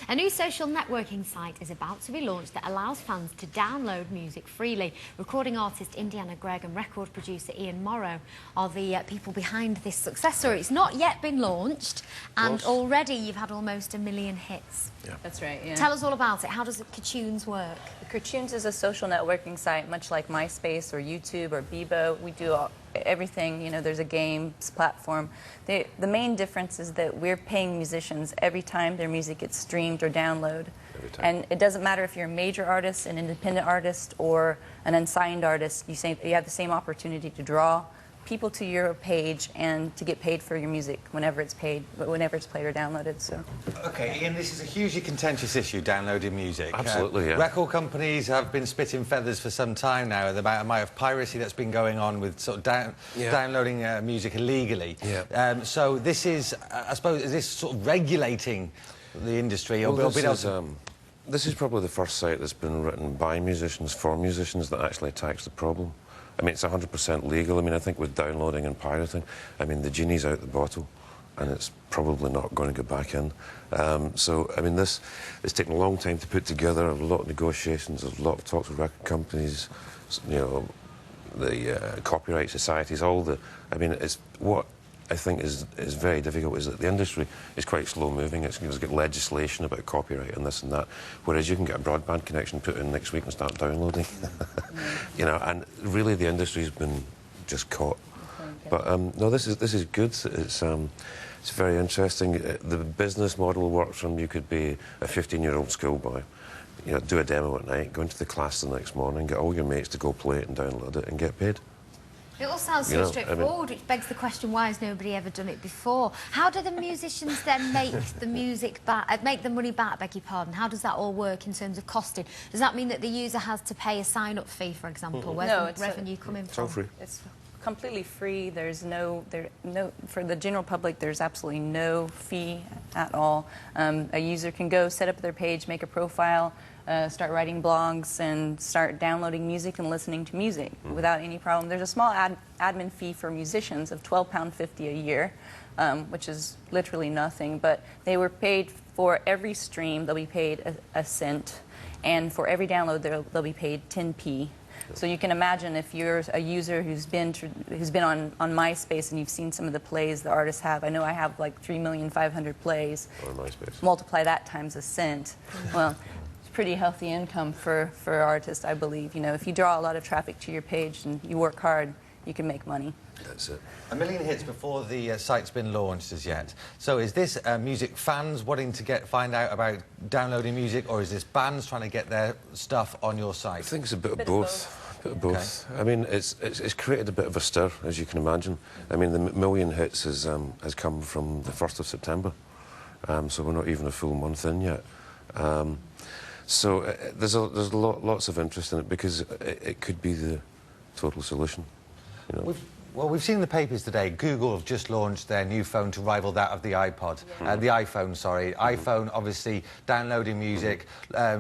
A new social networking site is about to be launched that allows fans to download music freely. Recording artist Indiana Gregg and record producer Ian Morrow are the people behind this success story. It's not yet been launched, and already you've had almost 1 million hits. Yeah. That's right, yeah. Tell us all about it. How does Cartoons work? Cartoons is a social networking site, much like MySpace or YouTube or Bebo. We do everything, you know, there's a games platform. The main difference is that we're paying musicians every time their music gets streamed or downloaded. And it doesn't matter if you're a major artist, an independent artist, or an unsigned artist, you have the same opportunity to draw people to your page and to get paid for your music whenever it's played or downloaded. So. Okay, Ian, this is a hugely contentious issue, downloading music. Absolutely, yeah. Record companies have been spitting feathers for some time now, the amount of piracy that's been going on with sort of downloading music illegally. Yeah. So this is, I suppose, is this sort of regulating the industry? Well, this is probably the first site that's been written by musicians for musicians that actually attacks the problem. I mean, it's 100% legal. I mean, I think with downloading and pirating, I mean, the genie's out the bottle, and it's probably not going to go back in. So, I mean, it's taken a long time to put together, a lot of negotiations, a lot of talks with record companies, you know, the copyright societies, I mean, it's what I think is very difficult is that the industry is quite slow-moving. It's got legislation about copyright and this and that, whereas you can get a broadband connection put in next week and start downloading. You know, and really the industry's been just caught. But no, this is good. It's very interesting. The business model works from you could be a 15-year-old schoolboy, you know, do a demo at night, go into the class the next morning, get all your mates to go play it and download it and get paid. It all sounds so straightforward, which begs the question, why has nobody ever done it before? How do the musicians then make the music back, make the money back, beg your pardon? How does that all work in terms of costing? Does that mean that the user has to pay a sign-up fee, for example? Where's the revenue coming from? It's all free. It's completely free. There's for the general public, there's absolutely no fee at all. A user can go set up their page, make a profile, start writing blogs and start downloading music and listening to music without any problem. There's a small admin fee for musicians of £12.50 a year, which is literally nothing, but they were paid for every stream, they'll be paid a cent, and for every download they'll be paid 10p. So you can imagine if you're a user who's been on MySpace and you've seen some of the plays the artists have. I know I have like 3,500,000 plays. On MySpace. Multiply that times a cent. Well, pretty healthy income for artists, I believe. You know, if you draw a lot of traffic to your page and you work hard, you can make money. That's it. 1 million hits before the site's been launched as yet. So is this music fans wanting to find out about downloading music, or is this bands trying to get their stuff on your site? I think it's a bit of both. A bit of both. Okay. I mean, it's created a bit of a stir, as you can imagine. I mean, the 1 million hits has come from the 1st of September, so we're not even a full month in yet. So there's lots of interest in it because it could be the total solution. You know? We've seen in the papers today, Google have just launched their new phone to rival that of the iPod. The iPhone, sorry. iPhone, obviously, downloading music.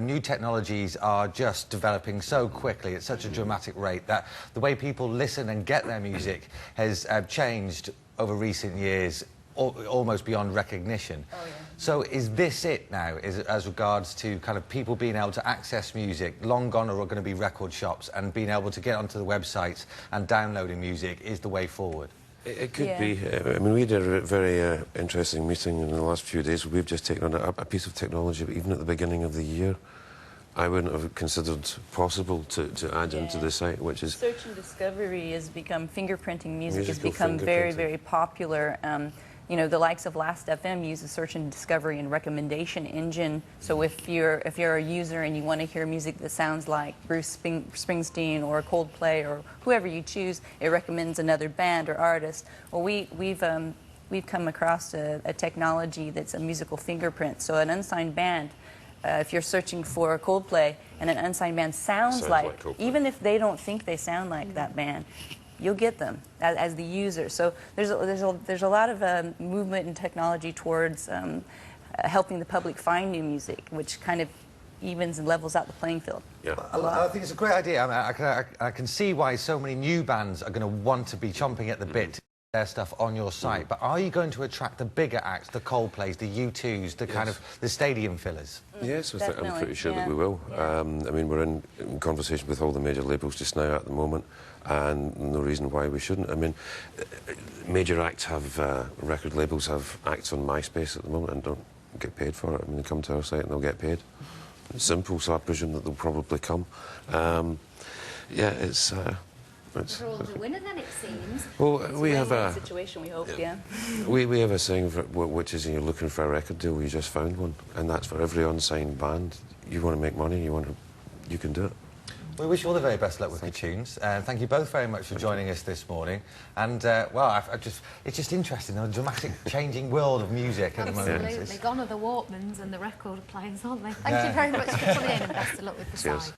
New technologies are just developing so quickly at such a dramatic rate that the way people listen and get their music has changed over recent years, almost beyond recognition. Oh, yeah. So is this it now, as regards to kind of people being able to access music? Long gone are going to be record shops, and being able to get onto the websites and downloading music is the way forward? It could be. I mean, we did a very interesting meeting in the last few days. We've just taken on a piece of technology, but even at the beginning of the year, I wouldn't have considered possible to add into the site, which is... Search and discovery has become, fingerprinting music has become very, very popular. You know, the likes of Last.fm use a search and discovery and recommendation engine. So if you're a user and you want to hear music that sounds like Bruce Springsteen or Coldplay or whoever you choose, it recommends another band or artist. Well, we've come across a technology that's a musical fingerprint. So an unsigned band, if you're searching for Coldplay and an unsigned band sounds like even if they don't think they sound like that band, you'll get them as the user. So there's a lot of movement and technology towards helping the public find new music, which kind of evens and levels out the playing field. Yeah. I think it's a great idea. I mean, I can see why so many new bands are going to want to be chomping at the bit their stuff on your site, but are you going to attract the bigger acts, the Coldplays, the U2s, the kind of the stadium fillers? Yes, I'm pretty sure that we will. Yeah. I mean, we're in conversation with all the major labels just now at the moment, and no reason why we shouldn't. I mean, major acts have, record labels have acts on MySpace at the moment and don't get paid for it. I mean, they come to our site and they'll get paid. It's simple, so I presume that they'll probably come. Yeah, it's... We're all the winner then, it seems. Well, It's we a have win-win a situation, we hope, yeah. we have a saying which is you're looking for a record deal, you just found one, and that's for every unsigned band. You want to make money, you can do it. We wish you all the very best luck with your tunes. Thank you both very much for joining us this morning. And well, it's just interesting, the dramatic changing world of music at the moment. Absolutely, gone are the Walkmans and the record players, aren't they? Thank you very much for coming in, and best of luck with the site.